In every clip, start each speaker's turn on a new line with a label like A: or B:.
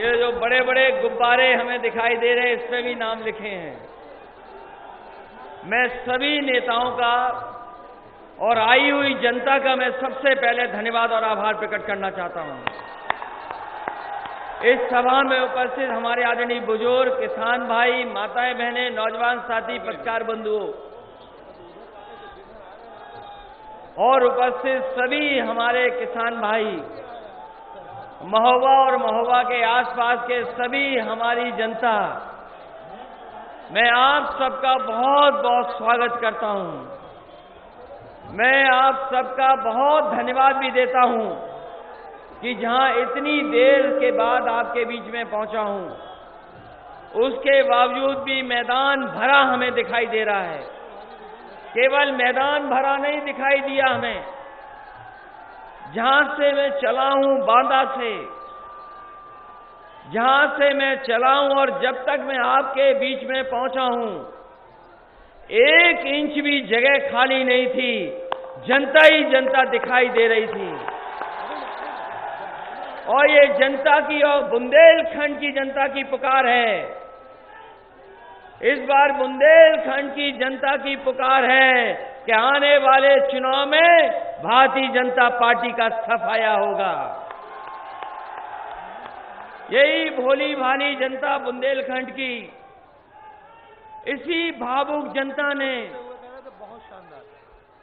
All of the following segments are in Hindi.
A: ये जो बड़े बड़े गुब्बारे हमें दिखाई दे रहे हैं, इस पे भी नाम लिखे हैं। मैं सभी नेताओं का और आई हुई जनता का मैं सबसे पहले धन्यवाद और आभार प्रकट करना चाहता हूं। इस सभा में उपस्थित हमारे आदरणीय बुजुर्ग, किसान भाई, माताएं बहनें, नौजवान साथी, पत्रकार बंधुओं और उपस्थित सभी हमारे किसान भाई, महोबा और महोबा के आसपास के सभी हमारी जनता, मैं आप सबका बहुत बहुत स्वागत करता हूं। मैं आप सबका बहुत धन्यवाद भी देता हूं कि जहां इतनी देर के बाद आपके बीच में पहुंचा हूं, उसके बावजूद भी मैदान भरा हमें दिखाई दे रहा है। केवल मैदान भरा नहीं दिखाई दिया हमें, जहां से मैं चला हूं बांदा से, जहां से मैं चला हूं और जब तक मैं आपके बीच में पहुंचा हूं, 1 इंच भी जगह खाली नहीं थी, जनता ही जनता दिखाई दे रही थी। और ये जनता की और बुंदेलखंड की जनता की पुकार है। इस बार बुंदेलखंड की जनता की पुकार है कि आने वाले चुनाव में भारतीय जनता पार्टी का सफाया होगा। यही भोली भाली जनता बुंदेलखंड की, इसी भावुक जनता ने,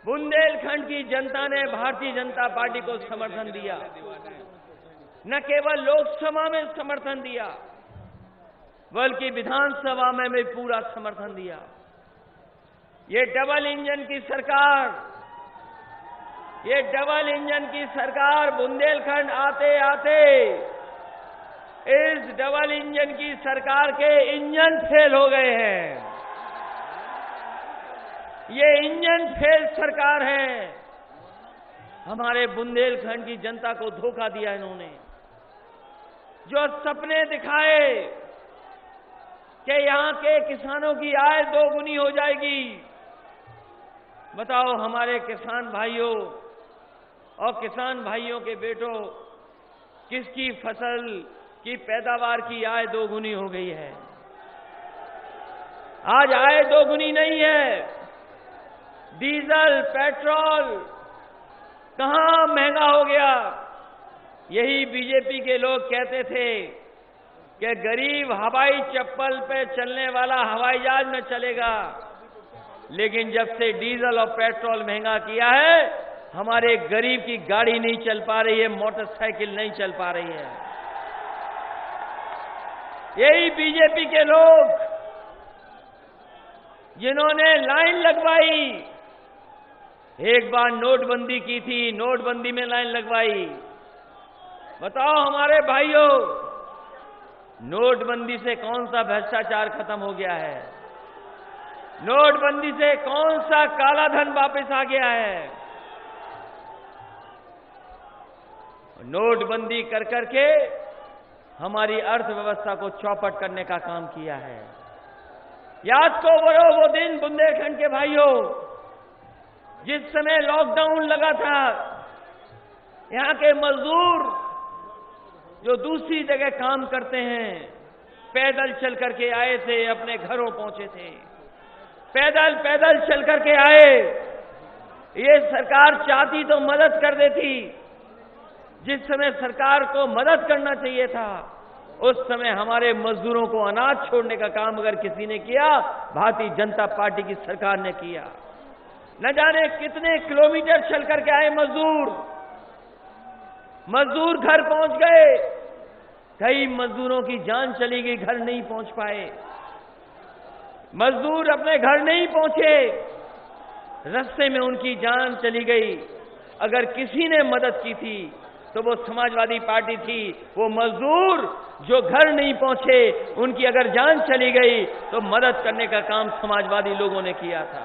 A: बुंदेलखंड की जनता ने भारतीय जनता पार्टी को समर्थन दिया। न केवल लोकसभा में समर्थन दिया, बल्कि विधानसभा में भी पूरा समर्थन दिया। ये डबल इंजन की सरकार, ये डबल इंजन की सरकार बुंदेलखंड आते आते इस डबल इंजन की सरकार के इंजन फेल हो गए हैं। ये इंजन फेल सरकार है। हमारे बुंदेलखंड की जनता को धोखा दिया इन्होंने। जो सपने दिखाए कि यहां के किसानों की आय 2 गुनी हो जाएगी, बताओ हमारे किसान भाइयों और किसान भाइयों के बेटों, किसकी फसल की पैदावार की आय 2 गुनी हो गई है? आज आय 2 गुनी नहीं है। डीजल, पेट्रोल कहां महंगा हो गया। यही बीजेपी के लोग कहते थे कि गरीब हवाई चप्पल पे चलने वाला हवाई जहाज में चलेगा, लेकिन जब से डीजल और पेट्रोल महंगा किया है, हमारे गरीब की गाड़ी नहीं चल पा रही है, मोटरसाइकिल नहीं चल पा रही है। यही बीजेपी के लोग जिन्होंने लाइन लगवाई, एक बार नोटबंदी की थी, नोटबंदी में लाइन लगवाई। बताओ हमारे भाइयों, नोटबंदी से कौन सा भ्रष्टाचार खत्म हो गया है? नोटबंदी से कौन सा काला धन वापस आ गया है? नोटबंदी कर करके हमारी अर्थव्यवस्था को चौपट करने का काम किया है। याद करो वो दिन बुंदेलखंड के भाइयों, जिस समय लॉकडाउन लगा था, यहां के मजदूर जो दूसरी जगह काम करते हैं, पैदल चल करके आए थे, अपने घरों पहुंचे थे, पैदल पैदल चल करके आए। ये सरकार चाहती तो मदद कर देती। जिस समय सरकार को मदद करना चाहिए था, उस समय हमारे मजदूरों को अनाज छोड़ने का काम अगर किसी ने किया, भारतीय जनता पार्टी की सरकार ने किया। न जाने कितने किलोमीटर चल करके आए मजदूर घर पहुंच गए। कई मजदूरों की जान चली गई, घर नहीं पहुंच पाए। मजदूर अपने घर नहीं पहुंचे, रास्ते में उनकी जान चली गई। अगर किसी ने मदद की थी तो वो समाजवादी पार्टी थी। वो मजदूर जो घर नहीं पहुंचे, उनकी अगर जान चली गई तो मदद करने का काम समाजवादी लोगों ने किया था।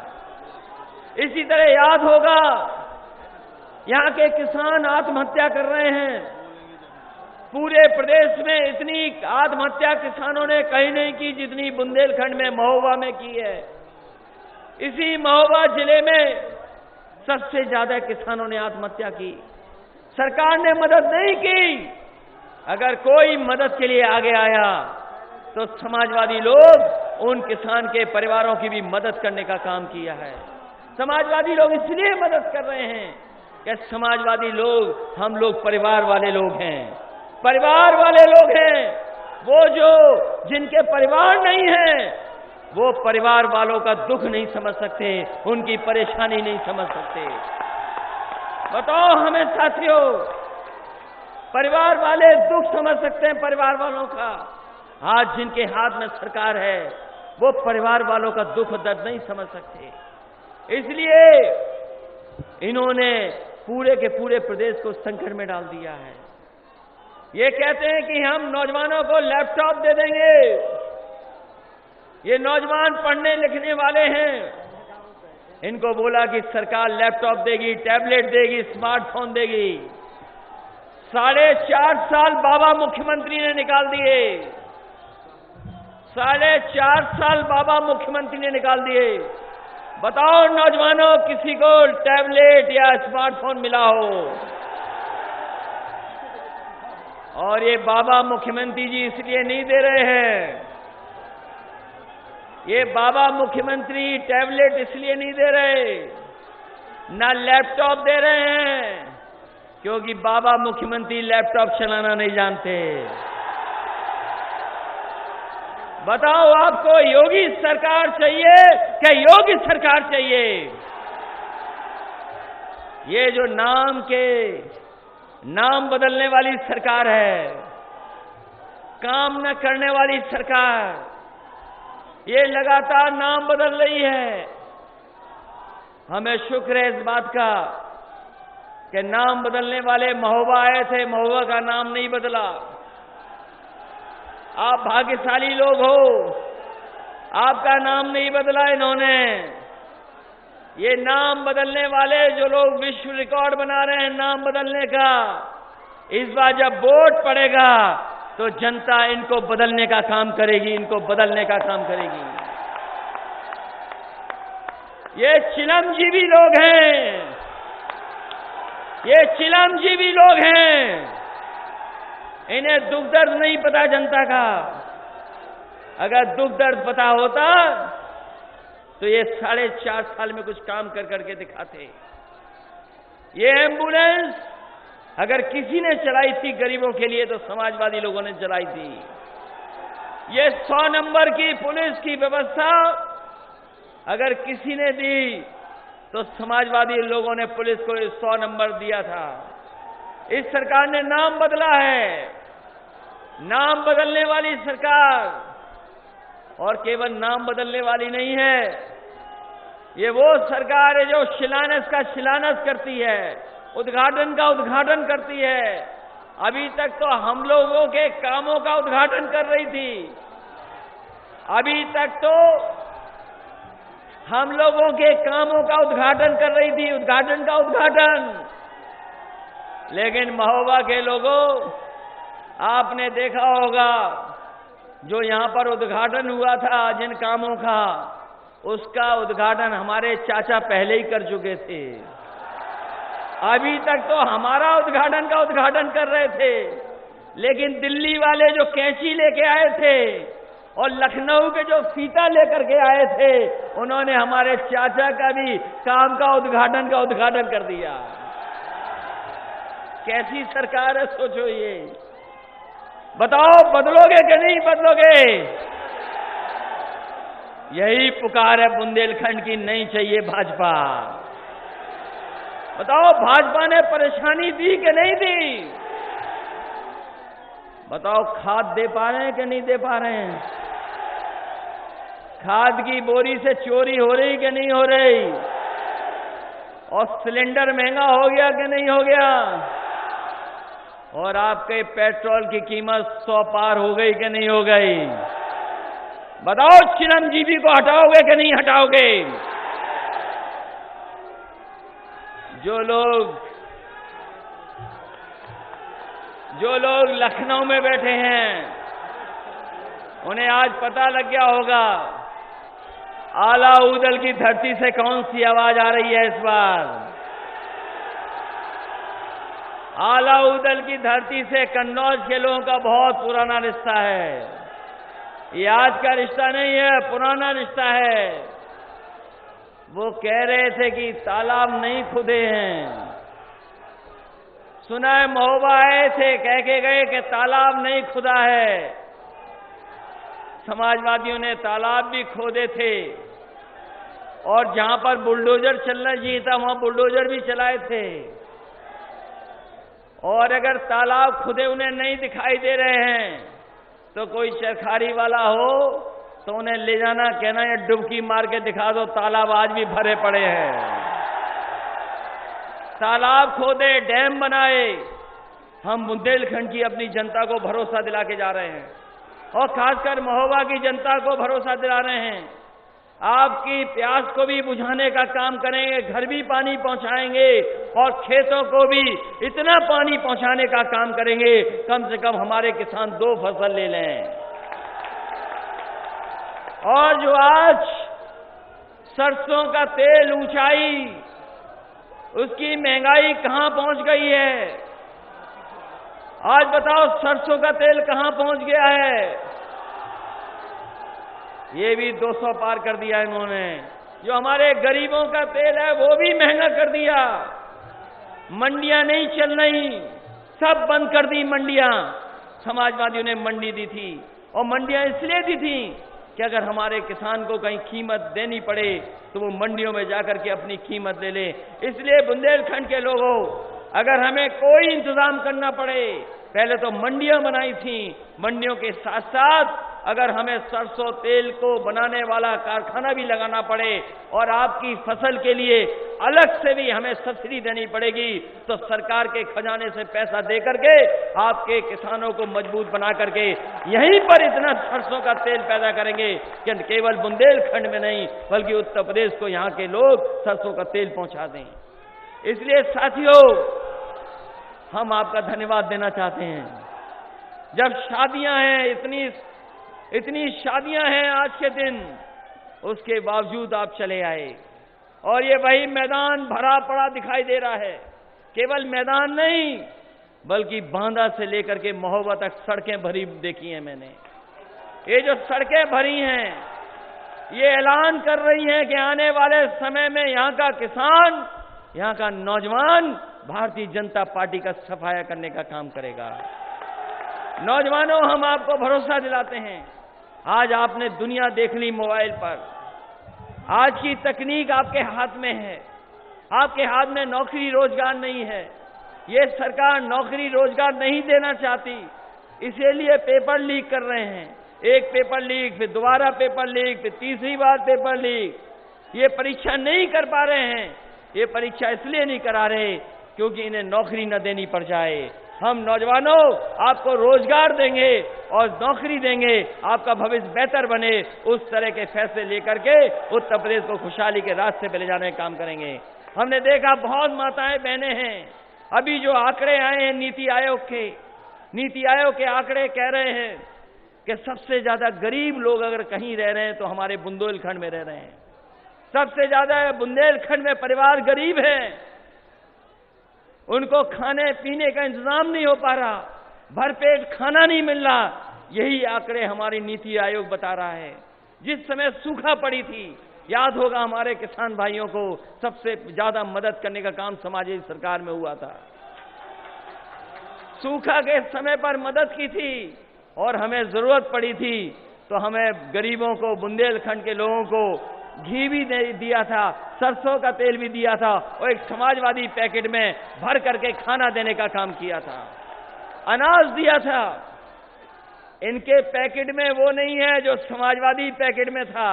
A: इसी तरह याद होगा, यहां के किसान आत्महत्या कर रहे हैं। पूरे प्रदेश में इतनी आत्महत्या किसानों ने कहीं नहीं की जितनी बुंदेलखंड में, महोबा में की है। इसी महोबा जिले में सबसे ज्यादा किसानों ने आत्महत्या की। सरकार ने मदद नहीं की। अगर कोई मदद के लिए आगे आया तो समाजवादी लोग उन किसान के परिवारों की भी मदद करने का काम किया है। समाजवादी लोग इसलिए मदद कर रहे हैं कि समाजवादी लोग हम लोग परिवार वाले लोग हैं, परिवार वाले लोग हैं। वो जो जिनके परिवार नहीं है वो परिवार वालों का दुख नहीं समझ सकते, उनकी परेशानी नहीं समझ सकते। बताओ हमें साथियों, परिवार वाले दुख समझ सकते हैं परिवार वालों का? आज जिनके हाथ में सरकार है वो परिवार वालों का दुख दर्द नहीं समझ सकते। इसलिए इन्होंने पूरे के पूरे प्रदेश को संकट में डाल दिया है। ये कहते हैं कि हम नौजवानों को लैपटॉप दे देंगे। ये नौजवान पढ़ने लिखने वाले हैं, इनको बोला कि सरकार लैपटॉप देगी, टैबलेट देगी, स्मार्टफोन देगी। 4.5 साल बाबा मुख्यमंत्री ने निकाल दिए, 4.5 साल बाबा मुख्यमंत्री ने निकाल दिए। बताओ नौजवानों, किसी को टैबलेट या स्मार्टफोन मिला हो? और ये बाबा मुख्यमंत्री जी इसलिए नहीं दे रहे हैं, ये बाबा मुख्यमंत्री टैबलेट इसलिए नहीं दे रहे, ना लैपटॉप दे रहे हैं, क्योंकि बाबा मुख्यमंत्री लैपटॉप चलाना नहीं जानते। बताओ आपको योगी सरकार चाहिए कि योगी सरकार चाहिए? ये जो नाम बदलने वाली सरकार है, काम न करने वाली सरकार, ये लगातार नाम बदल रही है। हमें शुक्र है इस बात का कि नाम बदलने वाले महोबा आए थे, महोबा का नाम नहीं बदला। आप भाग्यशाली लोग हो, आपका नाम नहीं बदला इन्होंने। ये नाम बदलने वाले जो लोग विश्व रिकॉर्ड बना रहे हैं नाम बदलने का, इस बार जब वोट पड़ेगा तो जनता इनको बदलने का काम करेगी, इनको बदलने का काम करेगी। ये चिलमजीवी लोग हैं, ये चिलमजीवी लोग हैं, इन्हें दुख दर्द नहीं पता जनता का। अगर दुख दर्द पता होता तो ये 4.5 साल में कुछ काम कर करके दिखाते। ये एम्बुलेंस अगर किसी ने चलाई थी गरीबों के लिए तो समाजवादी लोगों ने चलाई थी। ये 100 नंबर की पुलिस की व्यवस्था अगर किसी ने दी तो समाजवादी लोगों ने पुलिस को 100 नंबर दिया था। इस सरकार ने नाम बदला है, नाम बदलने वाली सरकार, और केवल नाम बदलने वाली नहीं है, ये वो सरकार है जो शिलान्यास का शिलान्यास करती है, उद्घाटन का उद्घाटन करती है। अभी तक तो हम लोगों के कामों का उद्घाटन कर रही थी, अभी तक तो हम लोगों के कामों का उद्घाटन कर रही थी, उद्घाटन का उद्घाटन। लेकिन महोबा के लोगों, आपने देखा होगा जो यहां पर उद्घाटन हुआ था जिन कामों का, उसका उद्घाटन हमारे चाचा पहले ही कर चुके थे। अभी तक तो हमारा उद्घाटन का उद्घाटन कर रहे थे, लेकिन दिल्ली वाले जो कैंची लेके आए थे और लखनऊ के जो फीता लेकर के आए थे, उन्होंने हमारे चाचा का भी काम का उद्घाटन कर दिया। कैसी सरकार है सोचो ये। बताओ बदलोगे कि नहीं बदलोगे? यही पुकार है बुंदेलखंड की, नहीं चाहिए भाजपा। बताओ भाजपा ने परेशानी दी कि नहीं दी? बताओ खाद दे पा रहे हैं कि नहीं दे पा रहे हैं? खाद की बोरी से चोरी हो रही कि नहीं हो रही? और सिलेंडर महंगा हो गया कि नहीं हो गया? और आपके पेट्रोल की कीमत 100 पार हो गई कि नहीं हो गई? बताओ चिरंजीवी को हटाओगे कि नहीं हटाओगे? जो लोग लखनऊ में बैठे हैं उन्हें आज पता लग गया होगा आला ऊदल की धरती से कौन सी आवाज आ रही है इस बार। आलाउदल की धरती से कन्नौज के लोगों का बहुत पुराना रिश्ता है। ये आज का रिश्ता नहीं है, पुराना रिश्ता है। वो कह रहे थे कि तालाब नहीं खुदे हैं। सुना है महोबा आए थे, कह के गए कि तालाब नहीं खुदा है। समाजवादियों ने तालाब भी खोदे थे और जहां पर बुलडोजर चलना चाहिए था वहां बुलडोजर भी चलाए थे। और अगर तालाब खुदे उन्हें नहीं दिखाई दे रहे हैं तो कोई चरखारी वाला हो तो उन्हें ले जाना, कहना ये डुबकी मार के दिखा दो, तालाब आज भी भरे पड़े हैं। तालाब खोदे, डैम बनाए, हम बुंदेलखंड की अपनी जनता को भरोसा दिला के जा रहे हैं और खासकर महोबा की जनता को भरोसा दिला रहे हैं। आपकी प्यास को भी बुझाने का काम करेंगे, घर भी पानी पहुंचाएंगे और खेतों को भी इतना पानी पहुंचाने का काम करेंगे, कम से कम हमारे किसान 2 फसल ले लें। और जो आज सरसों का तेल ऊंचाई, उसकी महंगाई कहां पहुंच गई है? आज बताओ सरसों का तेल कहां पहुंच गया है? ये भी 200 पार कर दिया इन्होंने। जो हमारे गरीबों का तेल है वो भी महंगा कर दिया। मंडियां नहीं चल रही, सब बंद कर दी मंडियां। समाजवादियों ने मंडी दी थी और मंडियां इसलिए दी थी कि अगर हमारे किसान को कहीं कीमत देनी पड़े तो वो मंडियों में जाकर के अपनी कीमत ले ले। इसलिए बुंदेलखंड के लोगों, अगर हमें कोई इंतजाम करना पड़े, पहले तो मंडियां बनाई थी, मंडियों के साथ साथ अगर हमें सरसों तेल को बनाने वाला कारखाना भी लगाना पड़े और आपकी फसल के लिए अलग से भी हमें सब्सिडी देनी पड़ेगी, तो सरकार के खजाने से पैसा दे करके आपके किसानों को मजबूत बना करके यहीं पर इतना सरसों का तेल पैदा करेंगे कि केवल बुंदेलखंड में नहीं बल्कि उत्तर प्रदेश को यहां के लोग सरसों का तेल पहुंचा दें। इसलिए साथियों, हम आपका धन्यवाद देना चाहते हैं। जब शादियां हैं, इतनी शादियां हैं आज के दिन, उसके बावजूद आप चले आए और ये वही मैदान भरा पड़ा दिखाई दे रहा है। केवल मैदान नहीं बल्कि बांदा से लेकर के महोबा तक सड़कें भरी देखी हैं मैंने। ये जो सड़कें भरी हैं, ये ऐलान कर रही हैं कि आने वाले समय में यहां का किसान, यहां का नौजवान भारतीय जनता पार्टी का सफाया करने का काम करेगा। नौजवानों, हम आपको भरोसा दिलाते हैं। आज आपने दुनिया देख ली मोबाइल पर। आज की तकनीक आपके हाथ में है। आपके हाथ में नौकरी रोजगार नहीं है। ये सरकार नौकरी रोजगार नहीं देना चाहती, इसीलिए पेपर लीक कर रहे हैं। एक पेपर लीक, फिर दोबारा पेपर लीक, फिर तीसरी बार पेपर लीक। ये परीक्षा नहीं कर पा रहे हैं। ये परीक्षा इसलिए नहीं करा रहे क्योंकि इन्हें नौकरी न देनी पड़ जाए। हम नौजवानों आपको रोजगार देंगे और नौकरी देंगे, आपका भविष्य बेहतर बने, उस तरह के फैसले लेकर के उत्तर प्रदेश को खुशहाली के रास्ते पे ले जाने का काम करेंगे। हमने देखा बहुत माताएं बहनें हैं। अभी जो आंकड़े आए हैं नीति आयोग के आंकड़े कह रहे हैं कि सबसे ज्यादा गरीब लोग अगर कहीं रह रहे हैं तो हमारे बुंदेलखंड में रह रहे हैं। सबसे ज्यादा बुंदेलखंड में परिवार गरीब हैं, उनको खाने पीने का इंतजाम नहीं हो पा रहा, भरपेट खाना नहीं मिल रहा। यही आंकड़े हमारी नीति आयोग बता रहा है। जिस समय सूखा पड़ी थी, याद होगा हमारे किसान भाइयों को सबसे ज्यादा मदद करने का काम समाजवादी सरकार में हुआ था। सूखा के समय पर मदद की थी और हमें जरूरत पड़ी थी तो हमें गरीबों को, बुंदेलखंड के लोगों को घी भी दिया था, सरसों का तेल भी दिया था और एक समाजवादी पैकेट में भर करके खाना देने का काम किया था। अनाज दिया था। इनके पैकेट में वो नहीं है जो समाजवादी पैकेट में था।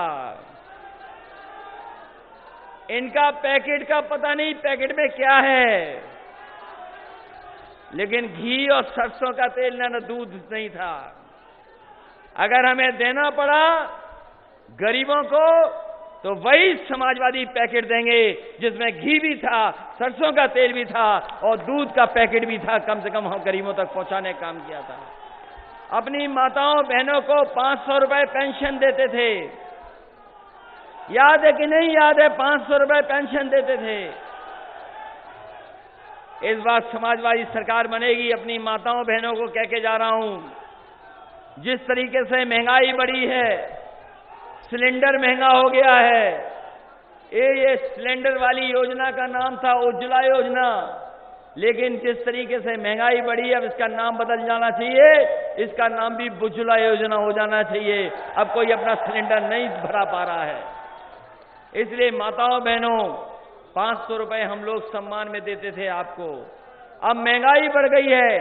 A: इनका पैकेट का पता नहीं पैकेट में क्या है, लेकिन घी और सरसों का तेल न दूध नहीं था। अगर हमें देना पड़ा गरीबों को तो वही समाजवादी पैकेट देंगे जिसमें घी भी था, सरसों का तेल भी था और दूध का पैकेट भी था। कम से कम हम गरीबों तक पहुंचाने का काम किया था। अपनी माताओं बहनों को 500 रुपए पेंशन देते थे। याद है कि नहीं याद है? 500 रुपए पेंशन देते थे। इस बार समाजवादी सरकार बनेगी, अपनी माताओं बहनों को कह के जा रहा हूं। जिस तरीके से महंगाई बढ़ी है, सिलेंडर महंगा हो गया है। ये सिलेंडर वाली योजना का नाम था उज्ज्वला योजना, लेकिन जिस तरीके से महंगाई बढ़ी, अब इसका नाम बदल जाना चाहिए, इसका नाम भी उज्ज्वला योजना हो जाना चाहिए। अब कोई अपना सिलेंडर नहीं भरा पा रहा है। इसलिए माताओं बहनों, 500 रुपए हम लोग सम्मान में देते थे आपको, अब महंगाई बढ़ गई है,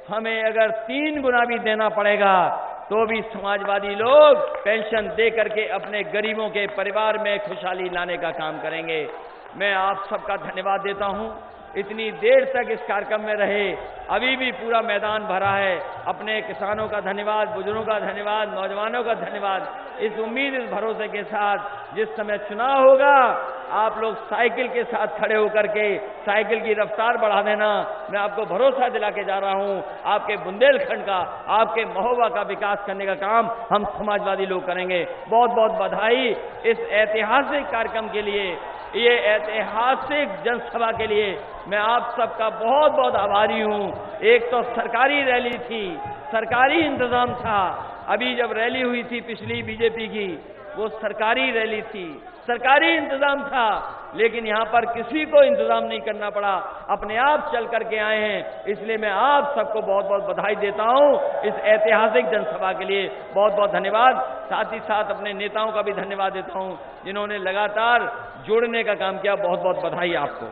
A: हमें अगर 3 गुना भी देना पड़ेगा तो भी समाजवादी लोग पेंशन दे करके अपने गरीबों के परिवार में खुशहाली लाने का काम करेंगे। मैं आप सबका धन्यवाद देता हूं, इतनी देर तक इस कार्यक्रम में रहे, अभी भी पूरा मैदान भरा है। अपने किसानों का धन्यवाद, बुजुर्गों का धन्यवाद, नौजवानों का धन्यवाद। इस उम्मीद, इस भरोसे के साथ जिस समय चुनाव होगा, आप लोग साइकिल के साथ खड़े होकर के साइकिल की रफ्तार बढ़ा देना। मैं आपको भरोसा दिला के जा रहा हूं, आपके बुंदेलखंड का, आपके महोबा का विकास करने का काम हम समाजवादी लोग करेंगे। बहुत बहुत बधाई इस ऐतिहासिक कार्यक्रम के लिए, ये ऐतिहासिक जनसभा के लिए मैं आप सबका बहुत बहुत आभारी हूं। एक तो सरकारी रैली थी, सरकारी इंतजाम था। अभी जब रैली हुई थी पिछली बीजेपी की, वो सरकारी रैली थी, सरकारी इंतजाम था, लेकिन यहां पर किसी को इंतजाम नहीं करना पड़ा, अपने आप चल करके आए हैं। इसलिए मैं आप सबको बहुत बहुत बधाई देता हूं इस ऐतिहासिक जनसभा के लिए। बहुत बहुत धन्यवाद। साथ ही साथ अपने नेताओं का भी धन्यवाद देता हूं जिन्होंने लगातार जोड़ने का काम किया। बहुत बहुत बधाई आपको।